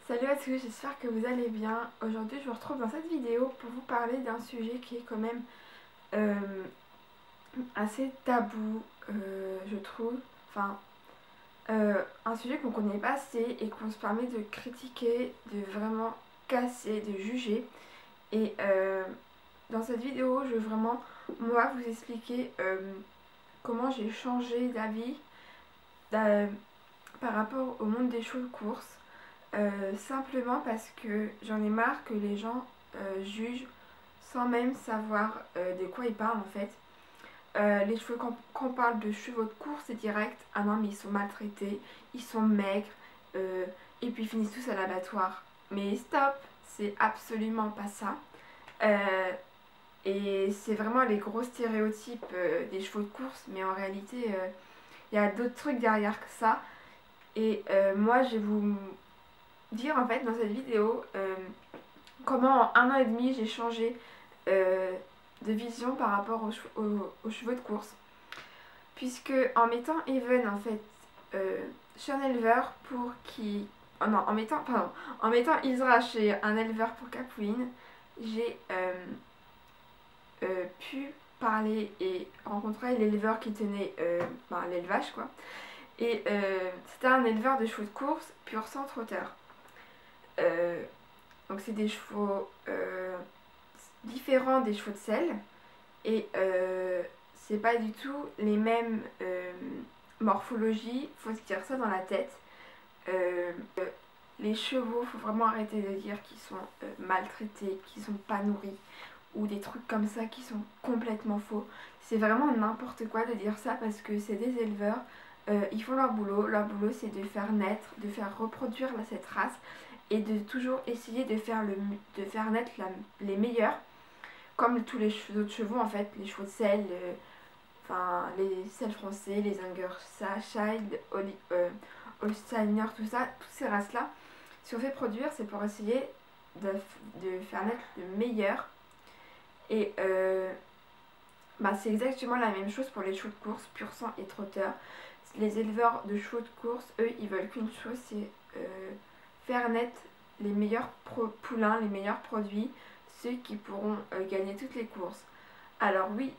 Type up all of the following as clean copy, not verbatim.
Salut à tous, j'espère que vous allez bien. Aujourd'hui, je vous retrouve dans cette vidéo pour vous parler d'un sujet qui est quand même euh, assez tabou, je trouve. Enfin, un sujet qu'on connaît pas assez et qu'on se permet de critiquer, de vraiment casser, de juger. Et dans cette vidéo, je veux vraiment, moi, vous expliquer comment j'ai changé d'avis euh, par rapport au monde des chevaux de course. Simplement parce que j'en ai marre que les gens jugent sans même savoir de quoi ils parlent en fait. Les chevaux, quand on parle de chevaux de course, c'est direct. Ah non, mais ils sont maltraités, ils sont maigres, et puis ils finissent tous à l'abattoir. Mais stop, c'est absolument pas ça. Euh, et c'est vraiment les gros stéréotypes des chevaux de course, mais en réalité, il y a d'autres trucs derrière que ça. Et moi, je vais vous dire en fait dans cette vidéo comment en un an et demi j'ai changé euh, de vision par rapport aux chevaux de course. Puisque en mettant Even en fait chez un éleveur pour qui. Oh non, en mettant Isra chez un éleveur pour Capouine, j'ai pu parler et rencontrer l'éleveur qui tenait l'élevage quoi. Et c'était un éleveur de chevaux de course pur sang trotteur. Euh, Donc c'est des chevaux différents des chevaux de selle et c'est pas du tout les mêmes morphologies, faut se dire ça dans la tête. Euh, les chevaux, faut vraiment arrêter de dire qu'ils sont maltraités, qu'ils sont pas nourris ou des trucs comme ça qui sont complètement faux. C'est vraiment n'importe quoi de dire ça parce que c'est des éleveurs, ils font leur boulot. Leur boulot c'est de faire naître, de faire reproduire cette race et de toujours essayer de faire naître les meilleurs, comme tous les autres chevaux en fait, les chevaux de selle, enfin les selles français, les Hungershire, Holsteiner, tout ça, toutes ces races-là. Si on fait produire, c'est pour essayer de faire naître le meilleur. Et c'est exactement la même chose pour les chevaux de course, pur sang et trotteur. Les éleveurs de chevaux de course, eux, ils veulent qu'une chose, c'est faire naître les meilleurs poulains, les meilleurs produits, ceux qui pourront gagner toutes les courses. Alors oui,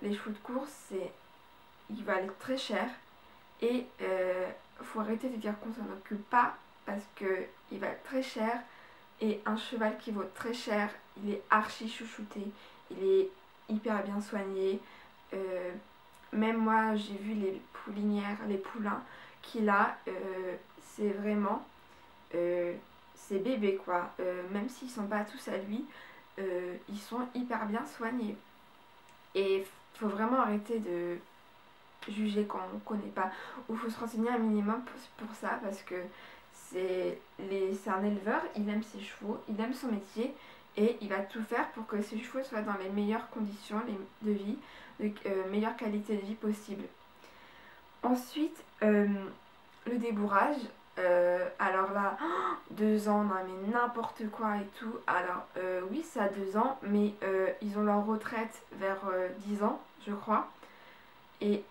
les chevaux de course, ils valent très cher et faut arrêter de dire qu'on s'en occupe pas parce qu'ils valent très cher et un cheval qui vaut très cher, il est archi chouchouté, il est hyper bien soigné. Euh, Même moi, j'ai vu les poulinières, les poulains qu'il a, c'est vraiment ses bébés quoi. Même s'ils sont pas tous à lui, ils sont hyper bien soignés. Et faut vraiment arrêter de juger quand on connaît pas. Ou faut se renseigner un minimum pour ça parce que c'est un éleveur, il aime ses chevaux, il aime son métier et il va tout faire pour que ses chevaux soient dans les meilleures conditions de vie, de meilleure qualité de vie possible. Ensuite, le débourrage. Alors là, 2 ans, non mais n'importe quoi et tout. Alors oui, ça a 2 ans, mais ils ont leur retraite vers 10 ans, je crois. Et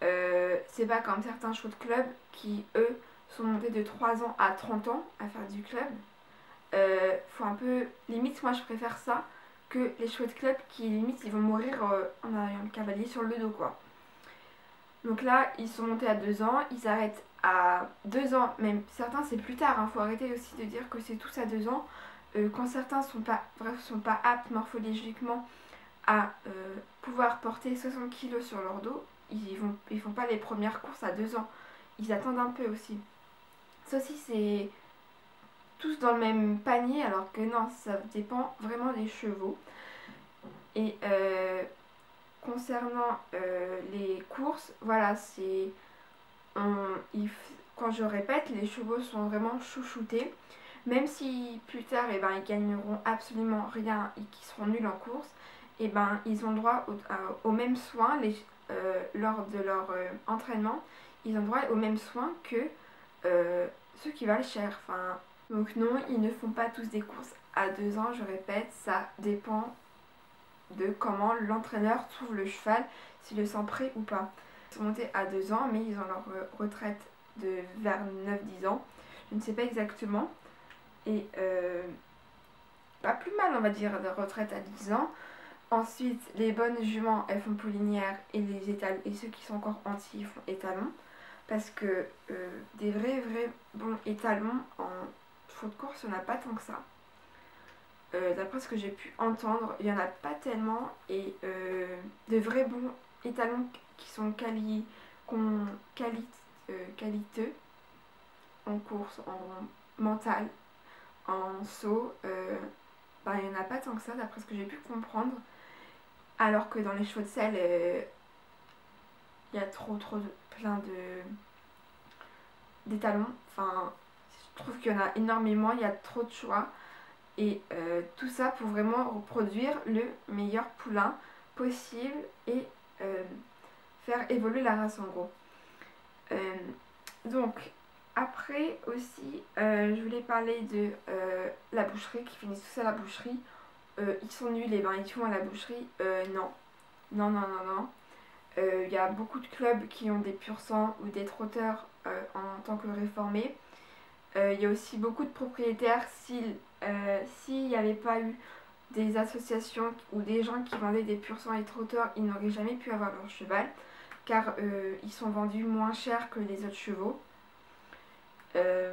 c'est pas comme certains chevaux de club qui, eux, sont montés de 3 ans à 30 ans à faire du club. Faut un peu. Limite, moi je préfère ça que les chevaux de club qui, limite, ils vont mourir en ayant le cavalier sur le dos, quoi. Donc là, ils sont montés à 2 ans, ils arrêtent à 2 ans, même certains c'est plus tard, faut arrêter aussi de dire que c'est tous à 2 ans. Quand certains sont pas aptes morphologiquement à pouvoir porter 60 kilos sur leur dos, ils font pas les premières courses à 2 ans. Ils attendent un peu aussi. Ça aussi, c'est tous dans le même panier, alors que non, ça dépend vraiment des chevaux. Et concernant les courses, voilà, quand je répète, les chevaux sont vraiment chouchoutés. Même si plus tard, ils gagneront absolument rien et qu'ils seront nuls en course, ils ont le droit aux mêmes soins lors de leur entraînement. Ils ont le droit aux mêmes soins que ceux qui valent cher. Enfin, donc non, ils ne font pas tous des courses à 2 ans, je répète, ça dépend de comment l'entraîneur trouve le cheval, s'il le sent prêt ou pas. Ils sont montés à 2 ans, mais ils ont leur retraite vers 9-10 ans. Je ne sais pas exactement. et pas plus mal on va dire de retraite à 10 ans. Ensuite les bonnes juments elles font poulinière et et ceux qui sont encore entiers font étalon. Parce que des vrais bons étalons en faux de course, il n'y en a pas tant que ça. D'après ce que j'ai pu entendre, il n'y en a pas tellement. Et de vrais bons étalons qui sont qualiteux en course, en mental, en saut, ben, il n'y en a pas tant que ça d'après ce que j'ai pu comprendre. Alors que dans les chevaux de selle, il y a plein d'étalons. Enfin, je trouve qu'il y en a énormément, il y a trop de choix. Et tout ça pour vraiment reproduire le meilleur poulain possible et faire évoluer la race en gros. Donc après aussi je voulais parler de la boucherie, qui finissent tous à la boucherie. Ils sont nuls les bains et tout à la boucherie. Non. Non, non, non, non. Il y a beaucoup de clubs qui ont des pur sang ou des trotteurs en tant que réformés. Il y a aussi beaucoup de propriétaires, s'il n'y avait pas eu des associations ou des gens qui vendaient des pur sang et trotteurs, ils n'auraient jamais pu avoir leur cheval, car ils sont vendus moins cher que les autres chevaux. Et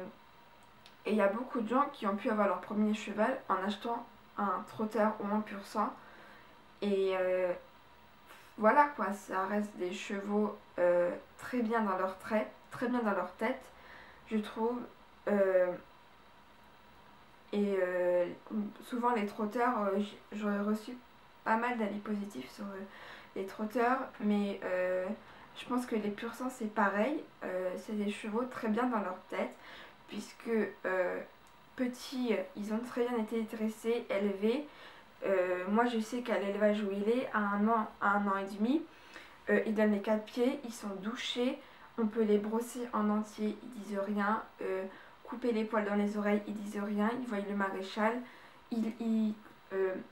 il y a beaucoup de gens qui ont pu avoir leur premier cheval en achetant un trotteur ou un pur sang. Et voilà quoi, ça reste des chevaux très bien dans leurs traits, très bien dans leur tête, je trouve. Et souvent les trotteurs, j'aurais reçu pas mal d'avis positifs sur les trotteurs, mais je pense que les pur sang c'est pareil, c'est des chevaux très bien dans leur tête, puisque petits, ils ont très bien été dressés, élevés. Moi je sais qu'à l'élevage où il est, à 1 an et demi, ils donnent les 4 pieds, ils sont douchés, on peut les brosser en entier, ils disent rien. Couper les poils dans les oreilles, ils disent rien, ils voient le maréchal, ils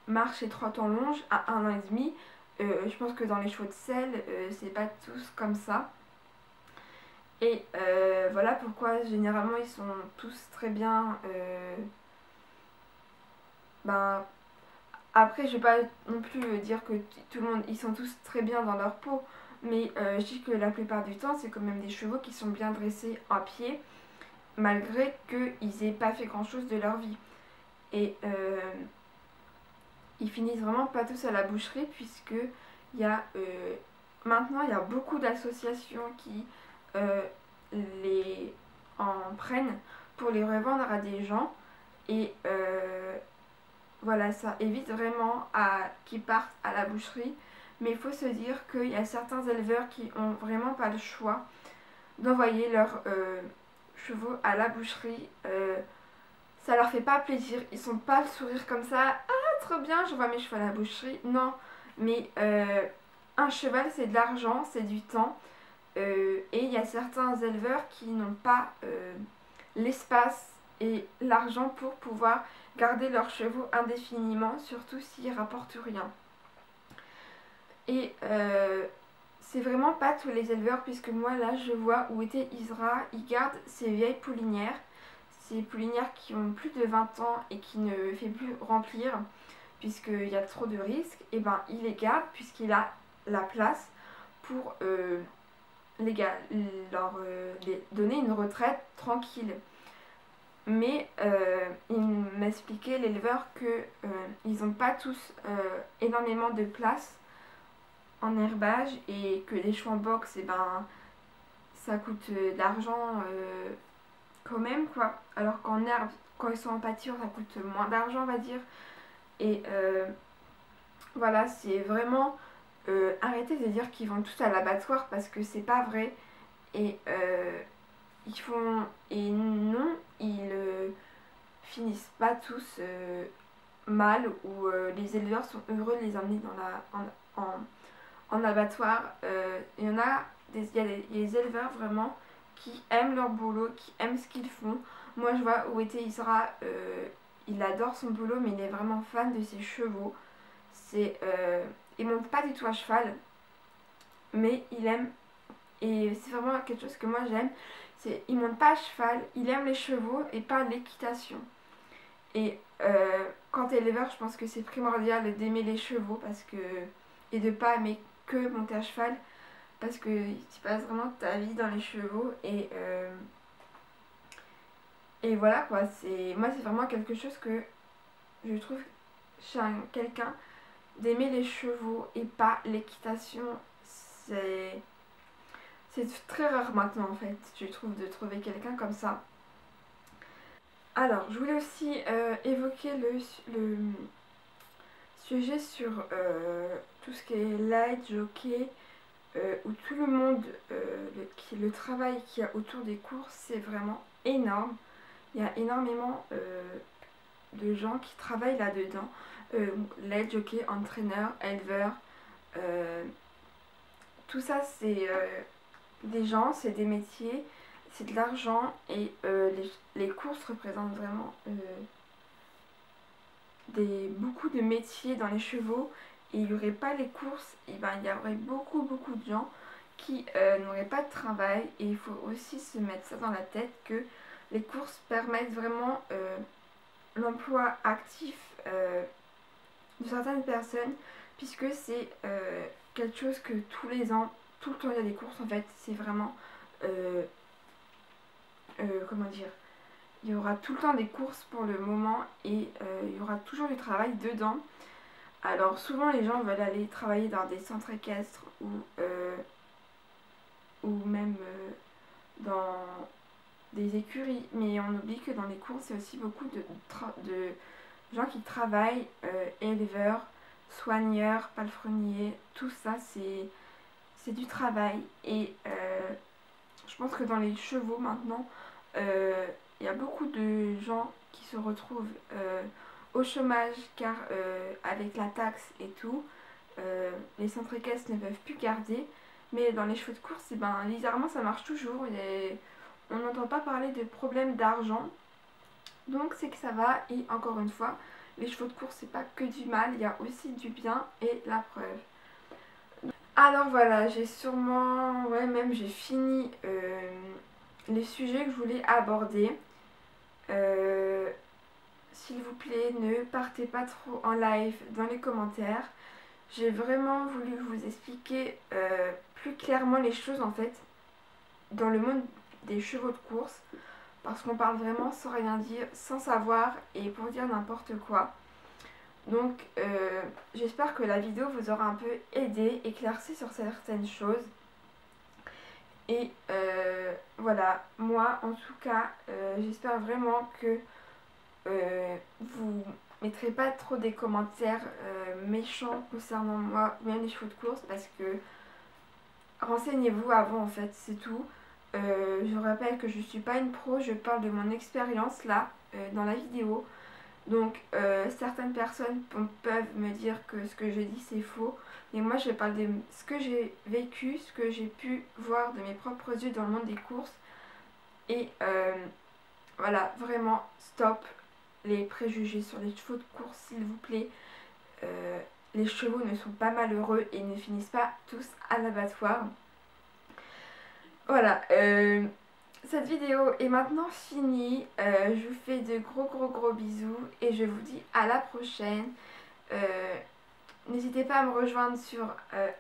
marchent et trottent en longe à 1 an et demi. Je pense que dans les chevaux de selle, c'est pas tous comme ça. Et voilà pourquoi généralement ils sont tous très bien. Ben, après, je vais pas non plus dire que tout le monde, ils sont tous très bien dans leur peau, mais je dis que la plupart du temps, c'est quand même des chevaux qui sont bien dressés à pied, malgré qu'ils aient pas fait grand chose de leur vie. Et ils finissent vraiment pas tous à la boucherie, puisque maintenant il y a beaucoup d'associations qui les en prennent pour les revendre à des gens. Et voilà, ça évite vraiment qu'ils partent à la boucherie. Mais il faut se dire qu'il y a certains éleveurs qui ont vraiment pas le choix d'envoyer leurs chevaux à la boucherie. Ça leur fait pas plaisir, ils sont pas le sourire comme ça, ah trop bien, je vois mes chevaux à la boucherie. Non, mais un cheval c'est de l'argent, c'est du temps. Et il y a certains éleveurs qui n'ont pas l'espace et l'argent pour pouvoir garder leurs chevaux indéfiniment, surtout s'ils rapportent rien. Et c'est vraiment pas tous les éleveurs, puisque moi là je vois où était Isra, il garde ses vieilles poulinières, ces poulinières qui ont plus de 20 ans et qui ne fait plus remplir puisqu'il y a trop de risques. Et ben il les garde puisqu'il a la place pour les donner une retraite tranquille. Mais il m'expliquait l'éleveur que ils n'ont pas tous énormément de place en herbage, et que les chevaux en box, et ben ça coûte de l'argent quand même quoi, alors qu'en herbe, quand ils sont en pâture, ça coûte moins d'argent on va dire. Et voilà, c'est vraiment arrêter de dire qu'ils vont tous à l'abattoir, parce que c'est pas vrai. Et non, ils finissent pas tous mal, ou les éleveurs sont heureux de les emmener en abattoir. Il y a des éleveurs vraiment qui aiment leur boulot, qui aiment ce qu'ils font. Moi je vois où était Isra, il adore son boulot, mais il est vraiment fan de ses chevaux. Il monte pas du tout à cheval, mais il aime, et c'est vraiment quelque chose que moi j'aime, il monte pas à cheval, il aime les chevaux et pas l'équitation. Et quand t'es éleveur, je pense que c'est primordial d'aimer les chevaux parce que et de pas aimer que monter à cheval parce que tu passes vraiment ta vie dans les chevaux et voilà quoi. Moi c'est vraiment quelque chose que je trouve chez quelqu'un d'aimer les chevaux et pas l'équitation. C'est c'est très rare maintenant en fait, je trouve, de trouver quelqu'un comme ça. Alors, je voulais aussi évoquer le sujet sur tout ce qui est light, jockey, où tout le monde, le travail qu'il y a autour des courses, c'est vraiment énorme. Il y a énormément de gens qui travaillent là-dedans. Light, jockey, entraîneur, éleveur, tout ça c'est des gens, c'est des métiers, c'est de l'argent et les courses représentent vraiment beaucoup de métiers dans les chevaux. Et il n'y aurait pas les courses, et ben, il y aurait beaucoup de gens qui n'auraient pas de travail. Et il faut aussi se mettre ça dans la tête que les courses permettent vraiment l'emploi actif de certaines personnes, puisque c'est quelque chose que tous les ans, tout le temps il y a des courses en fait. C'est vraiment comment dire, il y aura tout le temps des courses pour le moment et il y aura toujours du travail dedans. Alors souvent les gens veulent aller travailler dans des centres équestres ou même dans des écuries, mais on oublie que dans les courses c'est aussi beaucoup de gens qui travaillent, éleveurs, soigneurs, palefreniers, tout ça c'est du travail. Et je pense que dans les chevaux maintenant, il y a beaucoup de gens qui se retrouvent au chômage car avec la taxe et tout, les centres équestres ne peuvent plus garder. Mais dans les chevaux de course, ben, bizarrement ça marche toujours et on n'entend pas parler de problèmes d'argent. Donc c'est que ça va. Et encore une fois, les chevaux de course c'est pas que du mal, il y a aussi du bien et la preuve. Alors voilà, j'ai sûrement, ouais même j'ai fini les sujets que je voulais aborder. S'il vous plaît, ne partez pas trop en live dans les commentaires. J'ai vraiment voulu vous expliquer plus clairement les choses en fait dans le monde des chevaux de course, parce qu'on parle vraiment sans rien dire, sans savoir et pour dire n'importe quoi. Donc j'espère que la vidéo vous aura un peu aidé, éclairci sur certaines choses. Et voilà, moi en tout cas, j'espère vraiment que vous mettrez pas trop des commentaires méchants concernant moi ou même les chevaux de course, parce que renseignez-vous avant en fait, c'est tout. Je rappelle que je suis pas une pro, je parle de mon expérience là dans la vidéo. Donc certaines personnes peuvent me dire que ce que j'ai dit c'est faux, mais moi je parle de ce que j'ai vécu, ce que j'ai pu voir de mes propres yeux dans le monde des courses. Et voilà, vraiment stop les préjugés sur les chevaux de course s'il vous plaît. Les chevaux ne sont pas malheureux et ne finissent pas tous à l'abattoir. Voilà, cette vidéo est maintenant finie. Je vous fais de gros bisous et je vous dis à la prochaine. N'hésitez pas à me rejoindre sur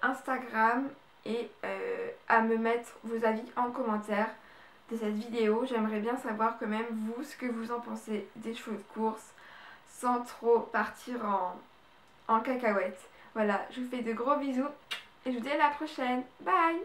Instagram et à me mettre vos avis en commentaire de cette vidéo. J'aimerais bien savoir quand même vous ce que vous en pensez des chevaux de course sans trop partir en cacahuète. Voilà, je vous fais de gros bisous et je vous dis à la prochaine. Bye!